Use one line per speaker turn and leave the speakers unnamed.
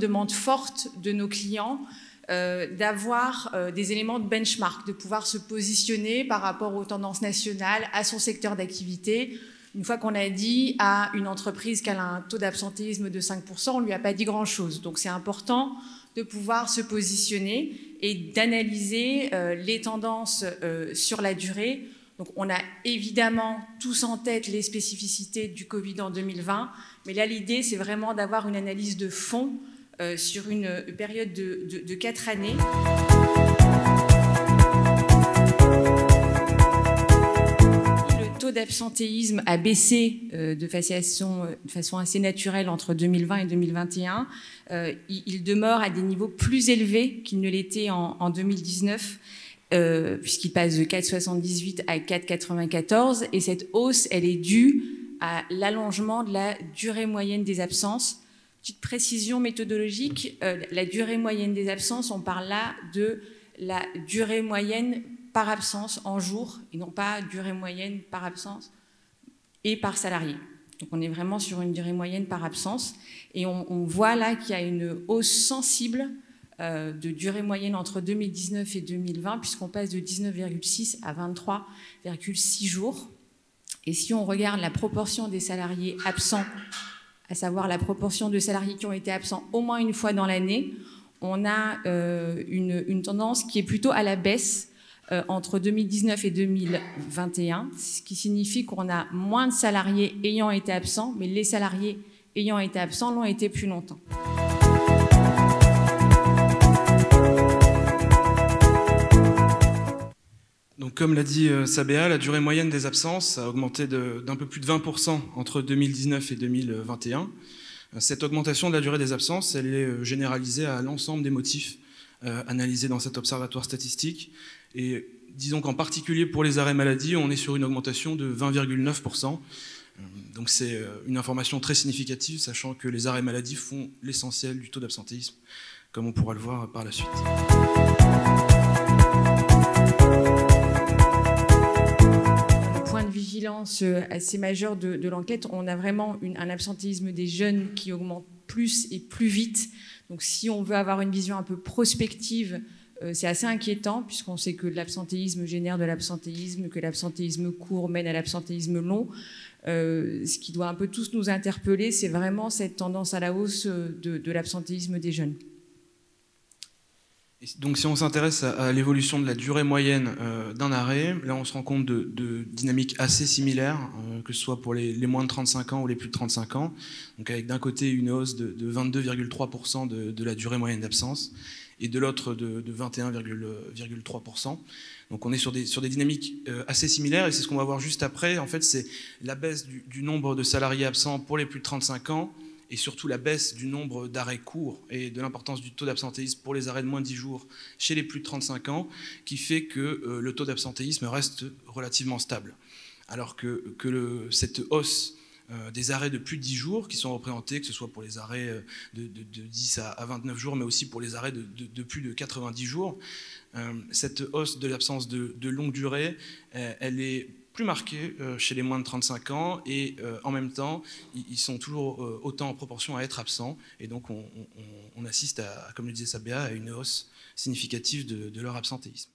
demande forte de nos clients d'avoir des éléments de benchmark, de pouvoir se positionner par rapport aux tendances nationales, à son secteur d'activité. Une fois qu'on a dit à une entreprise qu'elle a un taux d'absentéisme de 5%, on ne lui a pas dit grand-chose. Donc c'est important de pouvoir se positionner et d'analyser les tendances sur la durée. Donc on a évidemment tous en tête les spécificités du Covid en 2020, mais là l'idée c'est vraiment d'avoir une analyse de fond sur une période de 4 années. Le taux d'absentéisme a baissé de façon assez naturelle entre 2020 et 2021. Il demeure à des niveaux plus élevés qu'il ne l'était en 2019. Puisqu'il passe de 4,78 à 4,94, et cette hausse, elle est due à l'allongement de la durée moyenne des absences. Petite précision méthodologique, la durée moyenne des absences, on parle là de la durée moyenne par absence en jours, et non pas durée moyenne par absence et par salarié. Donc on est vraiment sur une durée moyenne par absence, et on voit là qu'il y a une hausse sensible de durée moyenne entre 2019 et 2020, puisqu'on passe de 19,6 à 23,6 jours. Et si on regarde la proportion des salariés absents, à savoir la proportion de salariés qui ont été absents au moins une fois dans l'année, on a une tendance qui est plutôt à la baisse entre 2019 et 2021, ce qui signifie qu'on a moins de salariés ayant été absents, mais les salariés ayant été absents l'ont été plus longtemps.
Donc, comme l'a dit Sabéa, la durée moyenne des absences a augmenté d'un peu plus de 20% entre 2019 et 2021. Cette augmentation de la durée des absences, elle est généralisée à l'ensemble des motifs analysés dans cet observatoire statistique. Et disons qu'en particulier pour les arrêts maladie, on est sur une augmentation de 20,9%. Donc c'est une information très significative, sachant que les arrêts maladie font l'essentiel du taux d'absentéisme, comme on pourra le voir par la suite.
Vigilance assez majeure de l'enquête, on a vraiment un absentéisme des jeunes qui augmente plus et plus vite. Donc si on veut avoir une vision un peu prospective, c'est assez inquiétant, puisqu'on sait que l'absentéisme génère de l'absentéisme, que l'absentéisme court mène à l'absentéisme long. Ce qui doit un peu tous nous interpeller, c'est vraiment cette tendance à la hausse de l'absentéisme des jeunes.
Donc si on s'intéresse à l'évolution de la durée moyenne d'un arrêt, là on se rend compte de dynamiques assez similaires, que ce soit pour les moins de 35 ans ou les plus de 35 ans, donc avec d'un côté une hausse de 22,3% de la durée moyenne d'absence, et de l'autre de 21,3%. Donc on est sur des dynamiques assez similaires, et c'est ce qu'on va voir juste après. En fait, c'est la baisse du nombre de salariés absents pour les plus de 35 ans, et surtout la baisse du nombre d'arrêts courts et de l'importance du taux d'absentéisme pour les arrêts de moins de 10 jours chez les plus de 35 ans, qui fait que le taux d'absentéisme reste relativement stable. Alors que cette hausse des arrêts de plus de 10 jours, qui sont représentés, que ce soit pour les arrêts de 10 à 29 jours, mais aussi pour les arrêts de plus de 90 jours, cette hausse de l'absence de longue durée, elle est plus marqués chez les moins de 35 ans, et en même temps, ils sont toujours autant en proportion à être absents, et donc on assiste, comme le disait Sabéa, à une hausse significative de leur absentéisme.